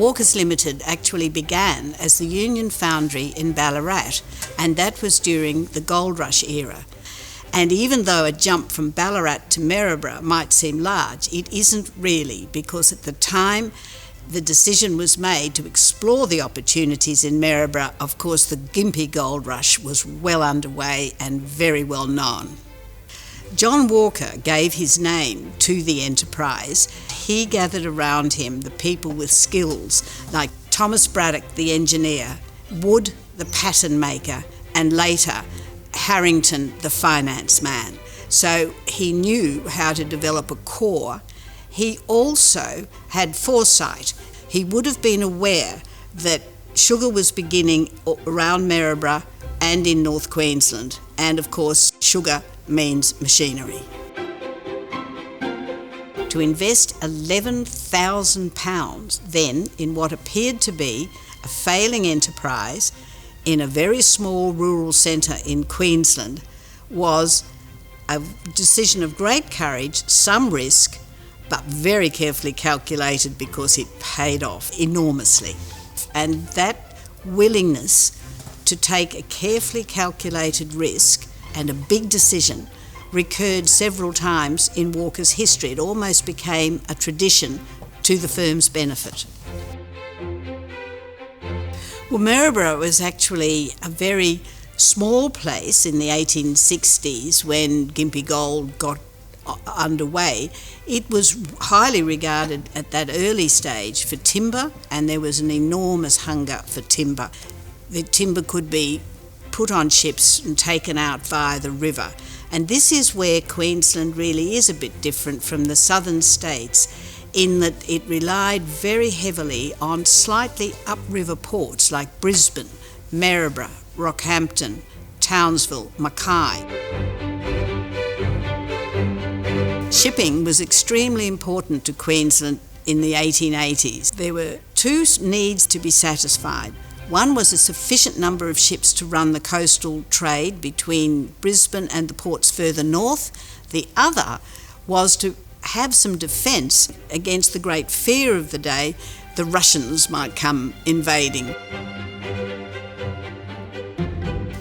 Walkers Limited actually began as the Union Foundry in Ballarat, and that was during the gold rush era. And even though a jump from Ballarat to Maryborough might seem large, it isn't really, because at the time the decision was made to explore the opportunities in Maryborough. Of course, the Gympie gold rush was well underway and very well known. John Walker gave his name to the enterprise. He gathered around him the people with skills like Thomas Braddock, the engineer, Wood, the pattern maker, and later Harrington, the finance man. So he knew how to develop a core. He also had foresight. He would have been aware that sugar was beginning around Maryborough and in North Queensland, and of course sugar means machinery. To invest £11,000 then in what appeared to be a failing enterprise in a very small rural centre in Queensland was a decision of great courage, some risk, but very carefully calculated because it paid off enormously. And that willingness to take a carefully calculated risk and a big decision recurred several times in Walker's history. It almost became a tradition to the firm's benefit. Well, Maryborough was actually a very small place in the 1860s when Gympie Gold got underway. It was highly regarded at that early stage for timber, and there was an enormous hunger for timber. The timber could be put on ships and taken out via the river. And this is where Queensland really is a bit different from the southern states, in that it relied very heavily on slightly upriver ports like Brisbane, Maryborough, Rockhampton, Townsville, Mackay. Shipping was extremely important to Queensland in the 1880s. There were two needs to be satisfied. One was a sufficient number of ships to run the coastal trade between Brisbane and the ports further north. The other was to have some defence against the great fear of the day, the Russians might come invading.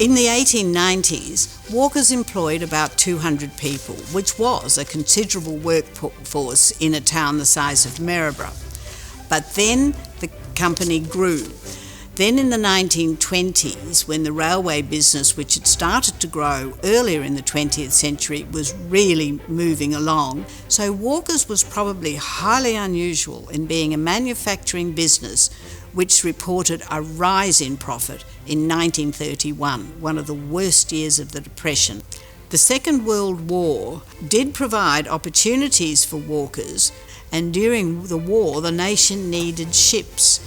In the 1890s, Walkers employed about 200 people, which was a considerable workforce in a town the size of Maryborough. But then the company grew. Then in the 1920s, when the railway business, which had started to grow earlier in the 20th century, was really moving along, so Walkers was probably highly unusual in being a manufacturing business which reported a rise in profit in 1931, one of the worst years of the Depression. The Second World War did provide opportunities for Walkers, and during the war the nation needed ships,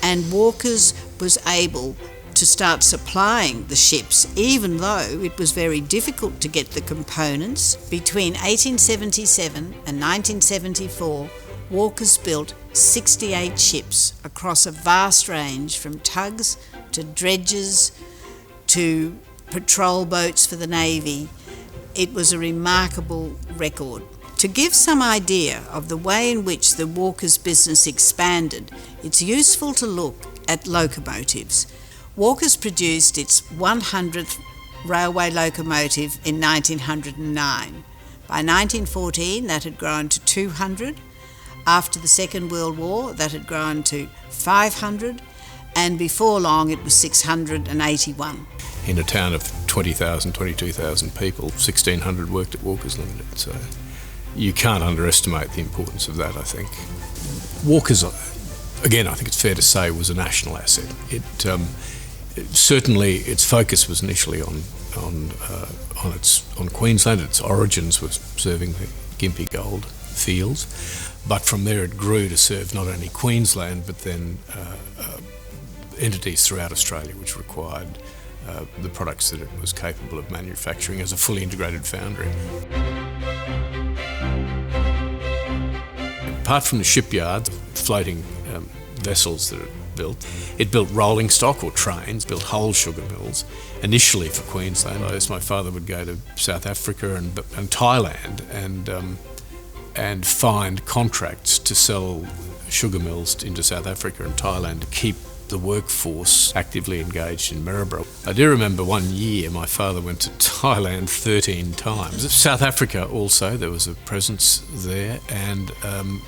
and Walkers was able to start supplying the ships, even though it was very difficult to get the components. Between 1877 and 1974, Walkers built 68 ships across a vast range, from tugs to dredgers to patrol boats for the Navy. It was a remarkable record. To give some idea of the way in which the Walkers business expanded, it's useful to look at locomotives. Walkers produced its 100th railway locomotive in 1909. By 1914, that had grown to 200. After the Second World War, that had grown to 500, and before long it was 681. In a town of 20,000, 22,000 people, 1,600 worked at Walkers Limited, so you can't underestimate the importance of that, I think. Walkers, again, I think it's fair to say, was a national asset. Certainly its focus was initially on Queensland. Its origins was serving the Gympie gold fields, but from there it grew to serve not only Queensland but then entities throughout Australia which required the products that it was capable of manufacturing as a fully integrated foundry. Apart from the shipyards, floating vessels that it built rolling stock or trains, built whole sugar mills, initially for Queensland. As my father would go to South Africa and Thailand and and find contracts to sell sugar mills into South Africa and Thailand to keep the workforce actively engaged in Maryborough. I do remember one year my father went to Thailand 13 times. South Africa also, there was a presence there, and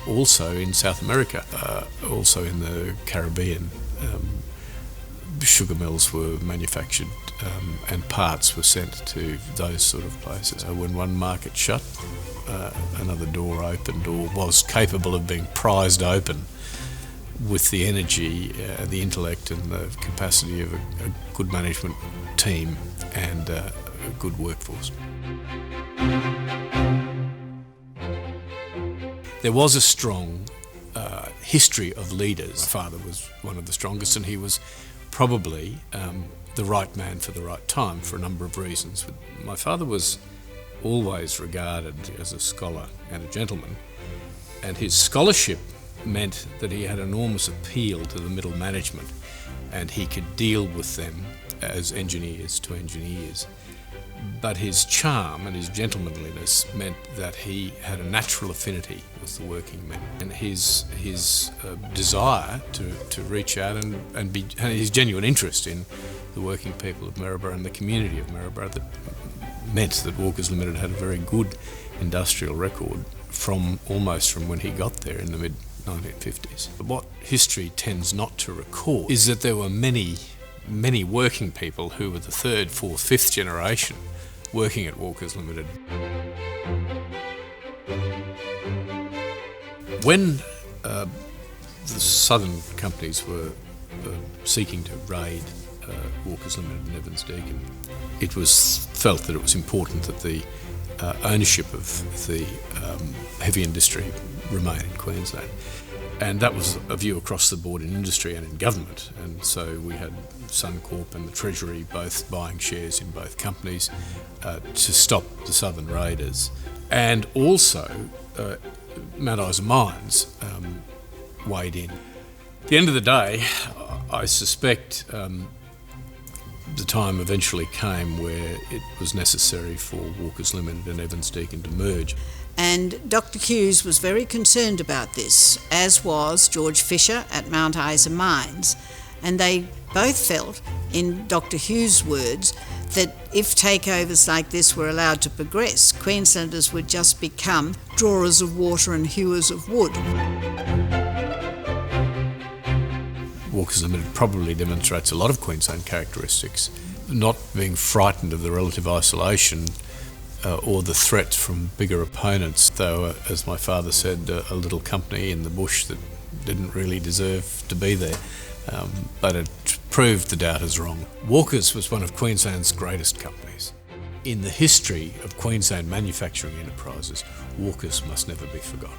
also in South America, also in the Caribbean. Sugar mills were manufactured and parts were sent to those sort of places. When one market shut, another door opened, or was capable of being prized open with the energy, the intellect and the capacity of a good management team and a good workforce. There was a strong history of leaders. My father was one of the strongest, and he was probably the right man for the right time for a number of reasons. My father was always regarded as a scholar and a gentleman, and his scholarship meant that he had enormous appeal to the middle management, and he could deal with them as engineers to engineers. But his charm and his gentlemanliness meant that he had a natural affinity with the working men, and his desire to reach out and his genuine interest in the working people of Maryborough and the community of Maryborough that meant that Walkers Limited had a very good industrial record almost from when he got there in the mid-1950s. But what history tends not to record is that there were many working people who were the third, fourth, fifth generation working at Walkers Limited. When the southern companies were seeking to raid Walkers Limited and Evans Deakin, it was felt that it was important that the ownership of the heavy industry remain in Queensland. And that was a view across the board in industry and in government. And so we had Suncorp and the Treasury both buying shares in both companies to stop the southern raiders. And also Mount Isa Mines weighed in. At the end of the day, I suspect the time eventually came where it was necessary for Walkers Limited and Evans Deakin to merge. And Dr. Hughes was very concerned about this, as was George Fisher at Mount Isa Mines. And they both felt, in Dr. Hughes' words, that if takeovers like this were allowed to progress, Queenslanders would just become drawers of water and hewers of wood. Walkers Limited probably demonstrates a lot of Queensland characteristics, not being frightened of the relative isolation or the threat from bigger opponents, though, as my father said, a little company in the bush that didn't really deserve to be there, but it proved the doubters wrong. Walkers was one of Queensland's greatest companies. In the history of Queensland manufacturing enterprises, Walkers must never be forgotten.